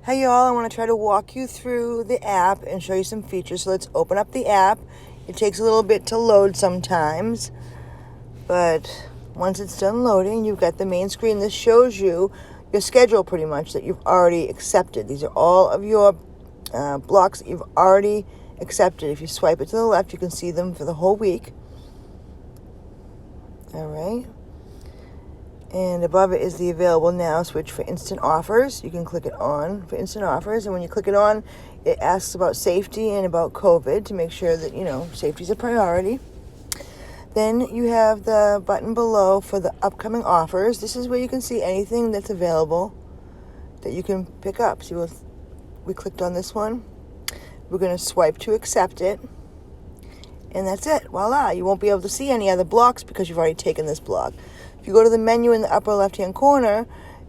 Hey y'all, I want to try to walk you through the app and show you some features. So let's open up the app. It takes a little bit to load sometimes, but once it's done loading, you've got the main screen. This shows you your schedule pretty much that you've already accepted. These are all of your blocks that you've already accepted. If you swipe it to the left, you can see them for the whole week. All right. And above it is the available now switch for instant offers. You can click it on for instant offers. And when you click it on, it asks about safety and about COVID to make sure that, safety is a priority. Then you have the button below for the upcoming offers. This is where you can see anything that's available that you can pick up. See, we clicked on this one. We're going to swipe to accept it. And that's it. Voila. You won't be able to see any other blocks because you've already taken this block. If you go to the menu in the upper left-hand corner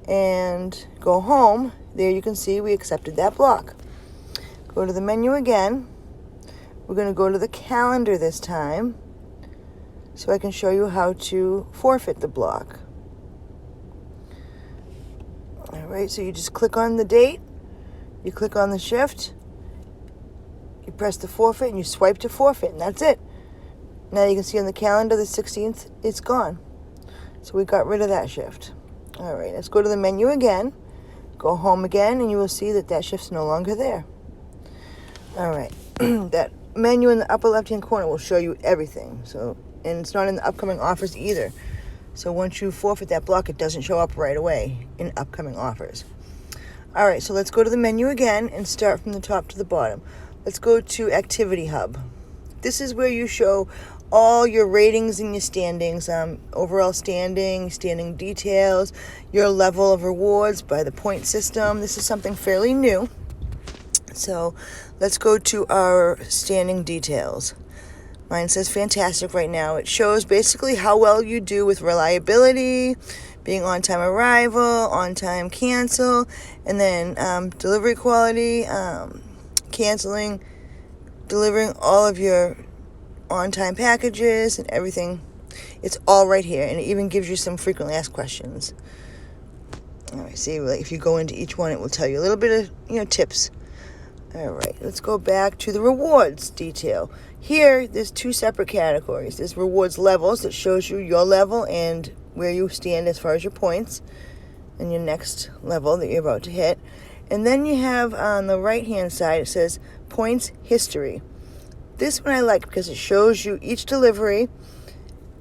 and go home, there you can see we accepted that block. Go to the menu again. We're going to go to the calendar this time so I can show you how to forfeit the block. All right, so you just click on the date, you click on the shift, you press the forfeit, and you swipe to forfeit, and that's it. Now you can see on the calendar the 16th, it's gone. So we got rid of that shift. All right, let's go to the menu again, go home again, and you will see that shift's no longer there. All right, that menu in the upper left-hand corner will show you everything. And it's not in the upcoming offers either. So once you forfeit that block, it doesn't show up right away in upcoming offers. All right, so let's go to the menu again and start from the top to the bottom. Let's go to Activity Hub. This is where you show all your ratings and your standings, overall standing details, your level of rewards by the point system. This is something fairly new. So let's go to our standing details. Mine says fantastic right now. It shows basically how well you do with reliability, being on-time arrival, on-time cancel, and then delivery quality, canceling, delivering all of your on-time packages and everything. It's all right here, and it even gives you some frequently asked questions. All right, see, if you go into each one, it will tell you a little bit of tips. All right, let's go back to the rewards detail. Here, there's two separate categories. There's rewards levels that shows you your level and where you stand as far as your points and your next level that you're about to hit. And then you have on the right-hand side, it says points history. This one I like because it shows you each delivery,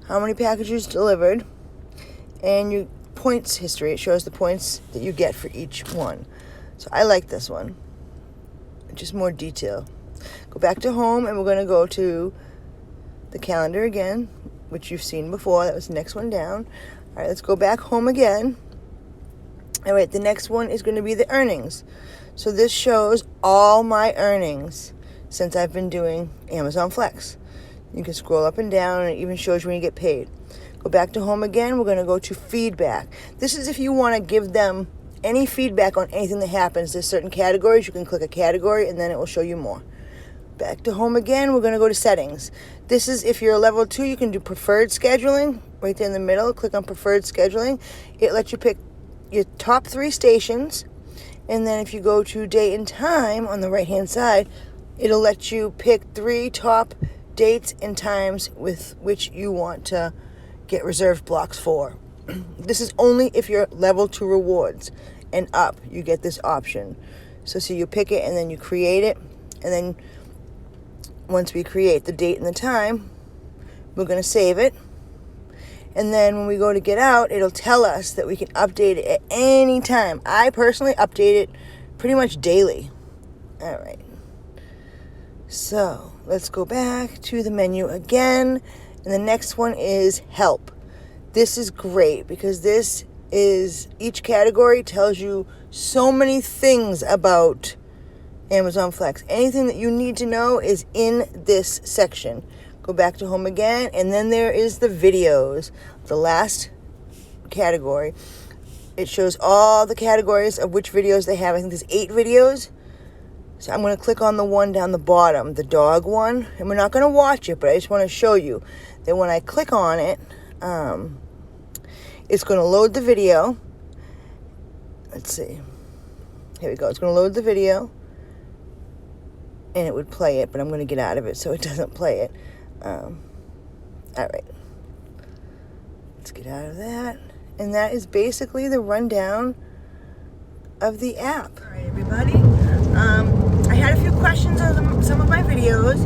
how many packages delivered, and your points history. It shows the points that you get for each one. So I like this one. Just more detail. Go back to home, and we're going to go to the calendar again, which you've seen before. That was the next one down. All right, let's go back home again. All right, the next one is going to be the earnings. So this shows all my earnings since I've been doing Amazon Flex. You can scroll up and down, and it even shows you when you get paid. Go back to home again. We're going to go to feedback. This is if you want to give them any feedback on anything that happens. There's certain categories. You can click a category, and then it will show you more. Back to home again. We're going to go to settings. This is if you're a level 2, you can do preferred scheduling. Right there in the middle, click on preferred scheduling. It lets you pick your top 3 stations. And then if you go to date and time on the right-hand side, it'll let you pick 3 top dates and times with which you want to get reserved blocks for. This is only if you're level 2 rewards and up, you get this option. So you pick it and then you create it. And then once we create the date and the time, we're going to save it. And then when we go to get out, it'll tell us that we can update it at any time. I personally update it pretty much daily. All right. So let's go back to the menu again. And the next one is help. This is great because this is each category tells you so many things about Amazon Flex. Anything that you need to know is in this section. Go back to home again, and then there is the videos, the last category. It shows all the categories of which videos they have. I think there's 8 videos. So I'm going to click on the one down the bottom, the dog one. And we're not going to watch it, but I just want to show you that when I click on it, it's going to load the video. Let's see. Here we go. It's going to load the video. And it would play it, but I'm going to get out of it so it doesn't play it. All right. Let's get out of that. And that is basically the rundown of the app. All right, everybody. I had a few questions on some of my videos,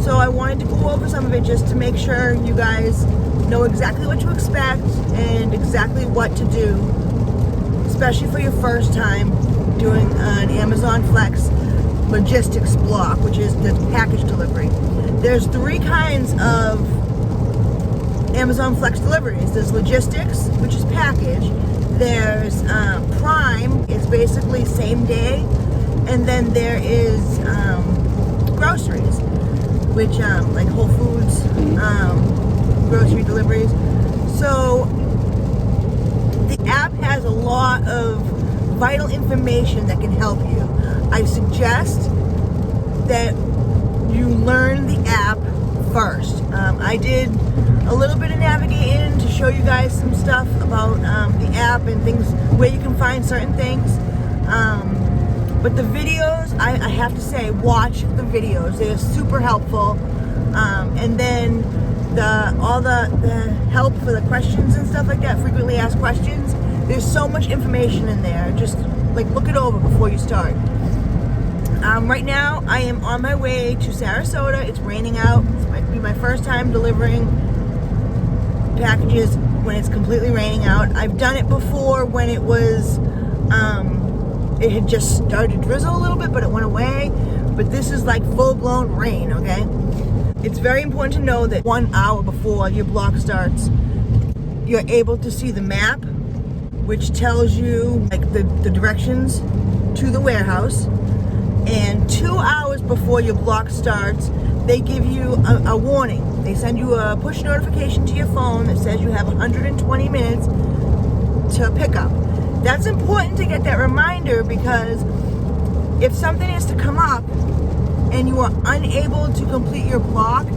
so I wanted to go over some of it just to make sure you guys know exactly what to expect and exactly what to do, especially for your first time doing an Amazon Flex logistics block, which is the package delivery. There's 3 kinds of Amazon Flex deliveries. There's logistics, which is package. There's Prime, it's basically same day. And then there is groceries, which like Whole Foods, grocery deliveries. So the app has a lot of vital information that can help you. I suggest that you learn the app first. I did a little bit of navigating to show you guys some stuff about the app and things where you can find certain things. But the videos, I have to say, watch the videos. They're super helpful. And then all the help for the questions and stuff like that, frequently asked questions. There's so much information in there. Just like look it over before you start. Right now, I am on my way to Sarasota. It's raining out. This might be my first time delivering packages when it's completely raining out. I've done it before when it was, it had just started to drizzle a little bit, but it went away. But this is like full-blown rain, okay? It's very important to know that 1 hour before your block starts, you're able to see the map, which tells you like the directions to the warehouse. And 2 hours before your block starts, they give you a warning. They send you a push notification to your phone that says you have 120 minutes to pick up. That's important to get that reminder, because if something is to come up and you are unable to complete your block,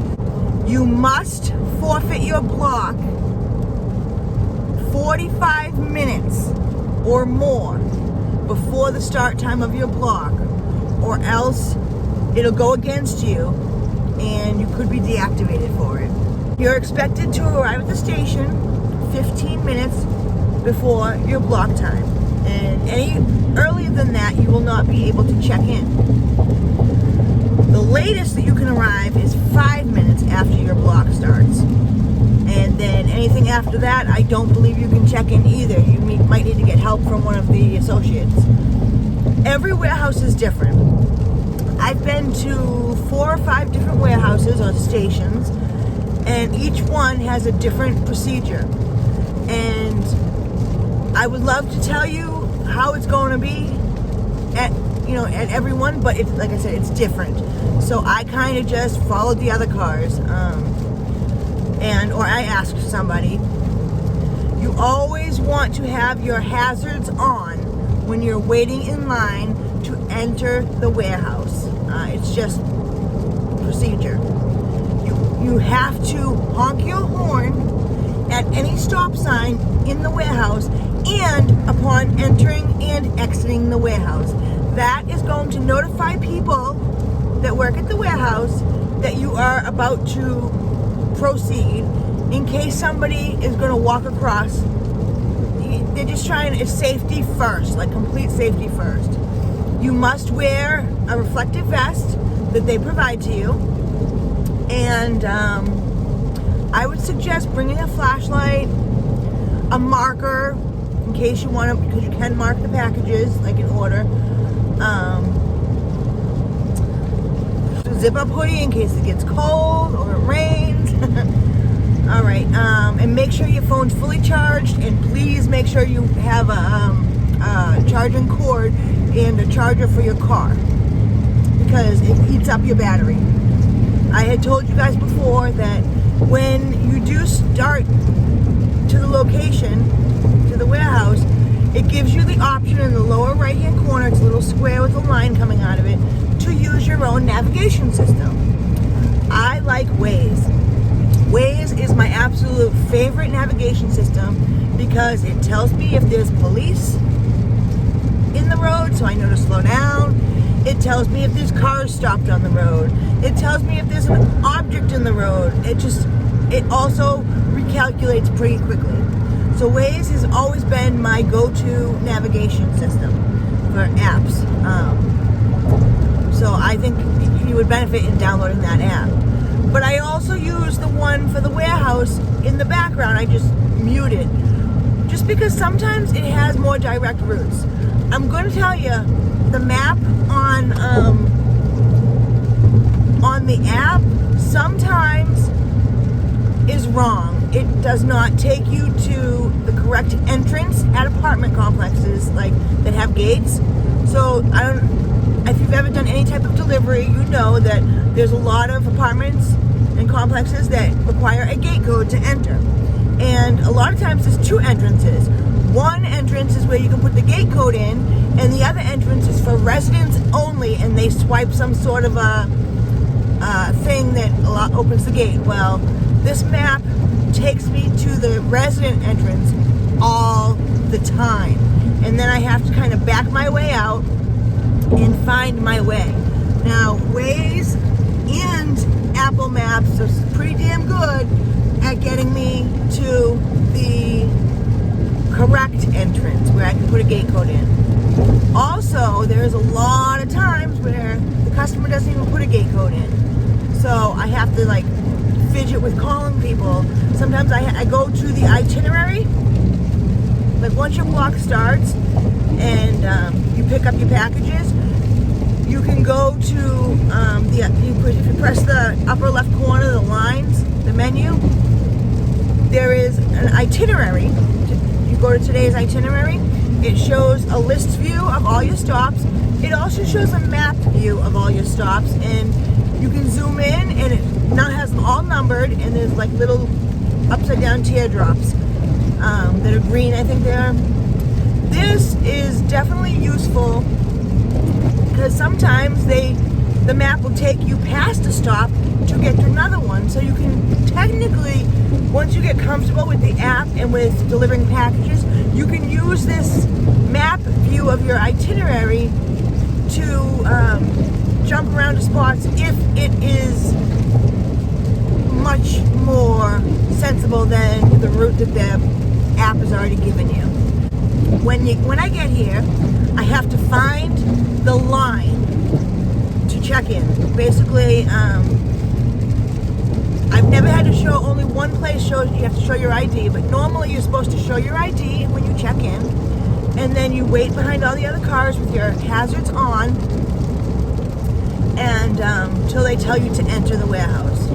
you must forfeit your block 45 minutes or more before the start time of your block, or else it'll go against you and you could be deactivated for it. You're expected to arrive at the station 15 minutes before your block time, and any earlier than that you will not be able to check in. The latest that you can arrive is 5 minutes after your block starts, and then anything after that I don't believe you can check in either. You might need to get help from one of the associates. Every warehouse is different. I've been to 4 or 5 different warehouses or stations, and each one has a different procedure. And I would love to tell you how it's going to be at everyone, but it's, like I said, it's different. So I kind of just followed the other cars, or I asked somebody. You always want to have your hazards on when you're waiting in line to enter the warehouse. It's just procedure. You have to honk your horn at any stop sign in the warehouse and upon entering and exiting the warehouse. That is going to notify people that work at the warehouse that you are about to proceed, in case somebody is going to walk across. They're just trying, it's safety first, like complete safety first. You must wear a reflective vest that they provide to you, and I would suggest bringing a flashlight, a marker, in case you want to, because you can mark the packages like in order. Zip up hoodie in case it gets cold or it rains. All right, and make sure your phone's fully charged, and please make sure you have a charging cord and a charger for your car, because it eats up your battery. I had told you guys before that when you do start to the location, to the warehouse, it gives you the option in the lower right hand corner, it's a little square with a line coming out of it, to use your own navigation system. I like Waze. Waze is my absolute favorite navigation system because it tells me if there's police in the road, so I know to slow down. It tells me if there's cars stopped on the road. It tells me if there's an object in the road. It also recalculates pretty quickly. So Waze has always been my go-to navigation system for apps. So I think you would benefit in downloading that app. But I also use the one for the warehouse in the background. I just mute it. Just because sometimes it has more direct routes. I'm going to tell you, the map on the app sometimes is wrong. It does not take you to the correct entrance at apartment complexes like that have gates. So if you've ever done any type of delivery, you know that there's a lot of apartments and complexes that require a gate code to enter. And a lot of times there's two entrances. One entrance is where you can put the gate code in, and the other entrance is for residents only, and they swipe some sort of a thing that opens the gate. Well, this map takes me to the resident entrance all the time, and then I have to kind of back my way out and find my way. Now, Waze and Apple Maps are pretty damn good at getting me to the correct entrance where I can put a gate code in. Also, there's a lot of times where the customer doesn't even put a gate code in. So I have to like fidget with calling people. Sometimes I go to the Itinerary. Like once your block starts and you pick up your packages, you can go to if you press the upper left corner, the lines, the menu, there is an itinerary. You go to today's itinerary. It shows a list view of all your stops. It also shows a map view of all your stops, and you can zoom in, and it now has them all numbered, and there's like little upside down teardrops that are green, I think they are. This is definitely useful because sometimes the map will take you past a stop to get to another one. So you can technically, once you get comfortable with the app and with delivering packages, you can use this map view of your itinerary to jump around to spots if it is much more sensible than the route that the app has already given you. When I get here, I have to find the line to check in. Basically, I've never had to show, only one place shows you have to show your ID, but normally you're supposed to show your ID when you check in, and then you wait behind all the other cars with your hazards on, and till they tell you to enter the warehouse.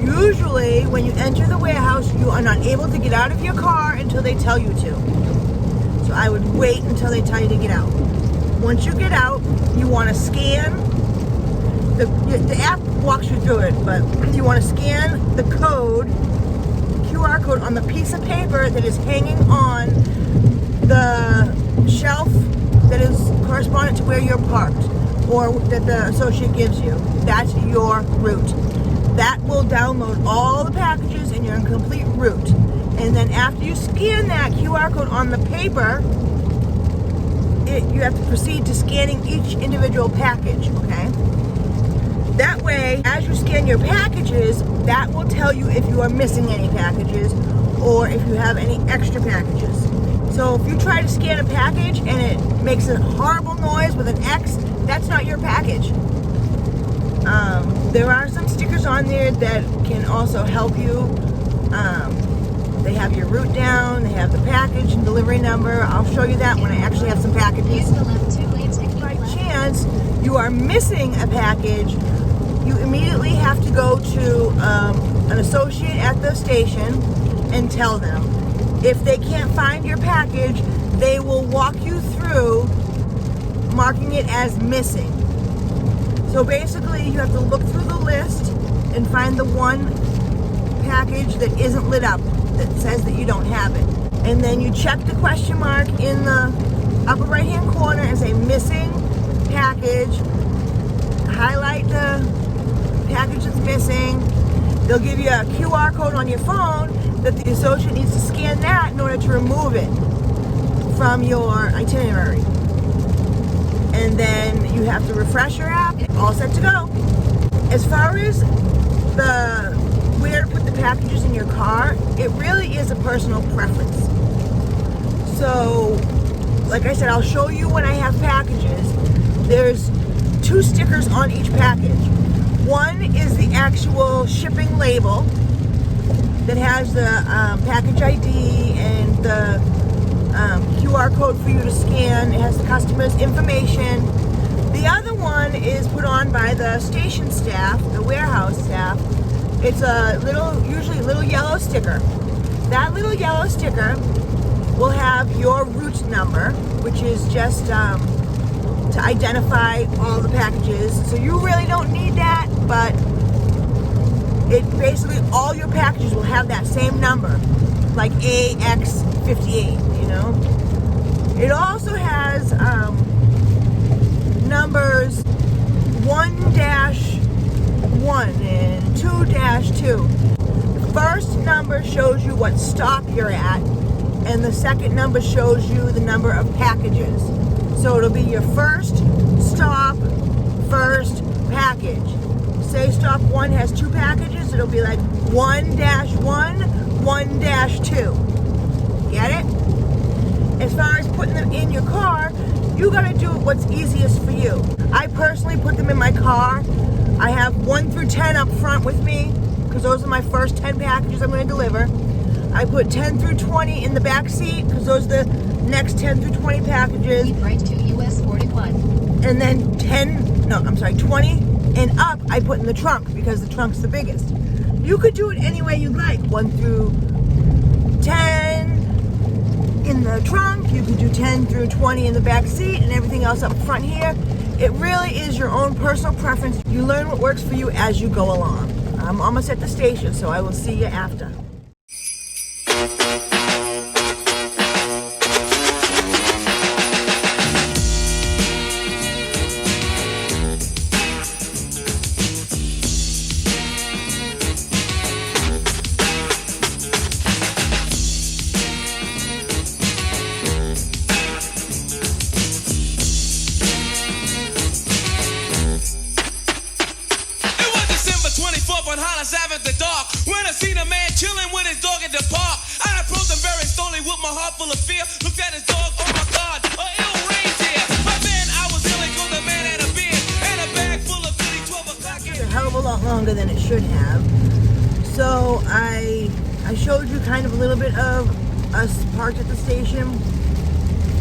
Usually, when you enter the warehouse, you are not able to get out of your car until they tell you to. So I would wait until they tell you to get out. Once you get out, you want to scan. The app walks you through it, but you want to scan the code, QR code on the piece of paper that is hanging on the shelf that is correspondent to where you're parked, or that the associate gives you. That's your route. That will download all the packages and your complete route. And then after you scan that QR code on the paper, you have to proceed to scanning each individual package, okay? That way, as you scan your packages, that will tell you if you are missing any packages or if you have any extra packages. So if you try to scan a package and it makes a horrible noise with an X, that's not your package. There are some stickers on there that can also help you. They have your route down, they have the package and delivery number. I'll show you that when I actually have some packages. By chance you are missing a package, you immediately have to go to an associate at the station and tell them. If they can't find your package, they will walk you through marking it as missing. So basically you have to look through the list and find the one package that isn't lit up, that says that you don't have it. And then you check the question mark in the upper right hand corner and say missing package. Highlight the package that's missing. They'll give you a QR code on your phone that the associate needs to scan that in order to remove it from your itinerary. and then you have to refresh your app. All set to go. As far as where to put the packages in your car, it really is a personal preference. So, like I said, I'll show you when I have packages. There's 2 stickers on each package. One is the actual shipping label that has the package ID and the QR code for you to scan. It has the customer's information. The other one is put on by the station staff, the warehouse staff. It's usually a little yellow sticker. That little yellow sticker will have your route number, which is just to identify all the packages. So you really don't need that, but it basically, all your packages will have that same number, like AX58, you know. It also has numbers 1-1 and 2-2. The first number shows you what stop you're at, and the second number shows you the number of packages. So it'll be your first stop, first package. Say stop 1 has 2 packages, it'll be like 1-1, 1-2. Get it? As far as putting them in your car, you gotta do what's easiest for you. I personally put them in my car. I have 1 through 10 up front with me, because those are my first 10 packages I'm gonna deliver. I put 10 through 20 in the back seat, because those are the next 10 through 20 packages. Keep right to US 41. And then 20 and up I put in the trunk, because the trunk's the biggest. You could do it any way you'd like. 1 through 10 in the trunk, you could do 10 through 20 in the back seat, and everything else up front here. It really is your own personal preference. You learn what works for you as you go along. I'm almost at the station, so I will see you after. Full of fear, looked at his dog, oh my God, a ill reindeer. But then I was dealing with a man and a beard and a bag full of goodies, 12 o'clock. It's a hell of a lot longer than it should have. So I showed you kind of a little bit of us parked at the station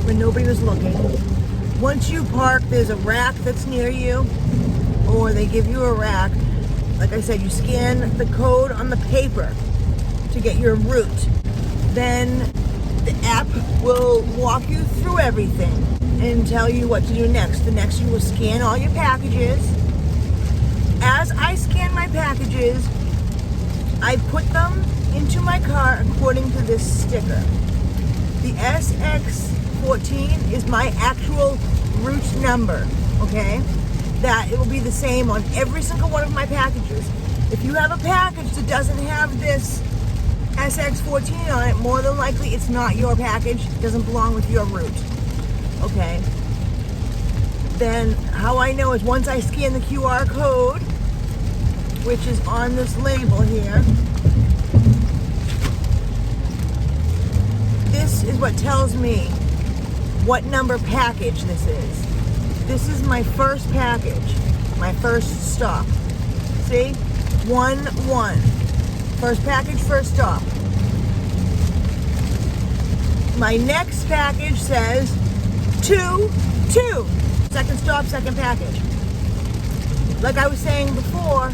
when nobody was looking. Once you park, there's a rack that's near you, or they give you a rack. Like I said, you scan the code on the paper to get your route. Then the app will walk you through everything and tell you what to do next. The next, you will scan all your packages. As I scan my packages, I put them into my car according to this sticker. The SX14 is my actual route number, okay? That it will be the same on every single one of my packages. If you have a package that doesn't have this SX14 on it, more than likely it's not your package. It doesn't belong with your route. Okay. Then how I know is once I scan the QR code, which is on this label here, this is what tells me what number package this is. This is my first package, my first stop. See? 1-1. First package, first stop. My next package says 2-2. Second stop, second package. Like I was saying before,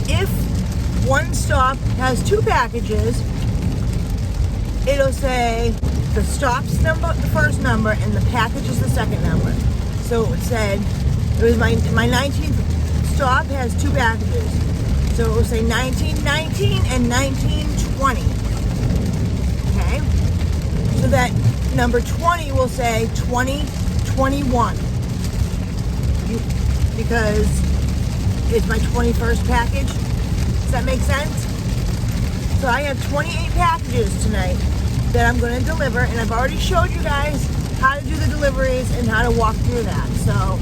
if one stop has 2 packages, it'll say the stop's number, the first number, and the package is the second number. So it said, it was my 19th stop has 2 packages. So it will say 1919 and 1920. Okay? So that number 20 will say 2021. Because it's my 21st package. Does that make sense? So I have 28 packages tonight that I'm going to deliver, and I've already showed you guys how to do the deliveries and how to walk through that. So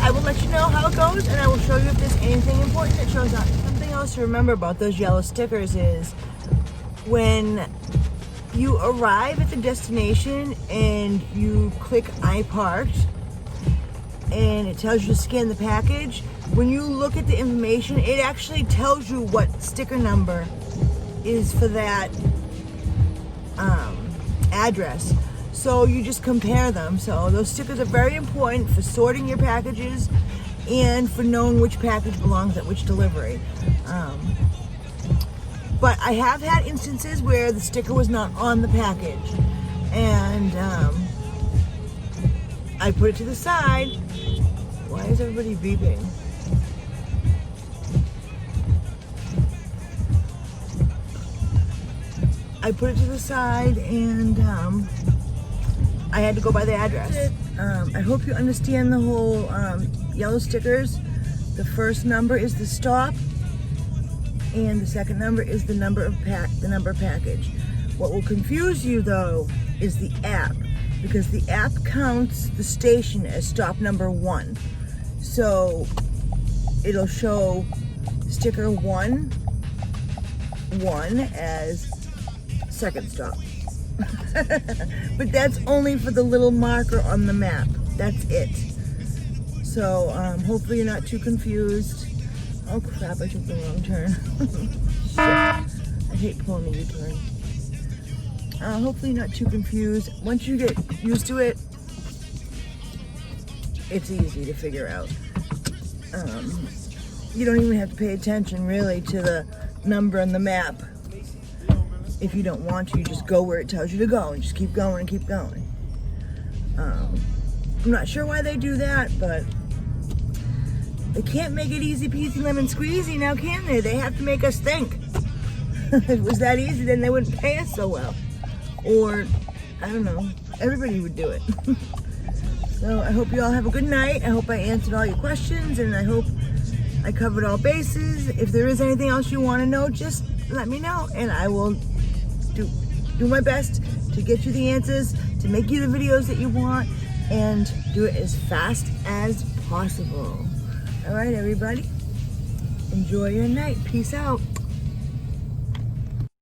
I will let you know how it goes, and I will show you if there's anything important that shows up. Something else to remember about those yellow stickers is when you arrive at the destination and you click I parked and it tells you to scan the package, when you look at the information, it actually tells you what sticker number is for that address. So you just compare them. So those stickers are very important for sorting your packages and for knowing which package belongs at which delivery. But I have had instances where the sticker was not on the package, and I put it to the side. Why is everybody beeping? I put it to the side, and I had to go by the address. I hope you understand the whole yellow stickers. The first number is the stop, and the second number is the number of package. What will confuse you though is the app, because the app counts the station as stop number 1. So it'll show sticker 1 as second stop. But that's only for the little marker on the map. That's it. So hopefully you're not too confused. Oh crap, I took the wrong turn. Shit. I hate pulling a U-turn. Hopefully you're not too confused. Once you get used to it, it's easy to figure out. You don't even have to pay attention really to the number on the map. If you don't want to, you just go where it tells you to go and just keep going and keep going. I'm not sure why they do that, but they can't make it easy peasy lemon squeezy now, can they? They have to make us think. If it was that easy, then they wouldn't pay us so well. Or, I don't know, everybody would do it. So I hope you all have a good night. I hope I answered all your questions, and I hope I covered all bases. If there is anything else you want to know, just let me know, and I will do my best to get you the answers, to make you the videos that you want, and do it as fast as possible. All right, everybody. Enjoy your night. Peace out.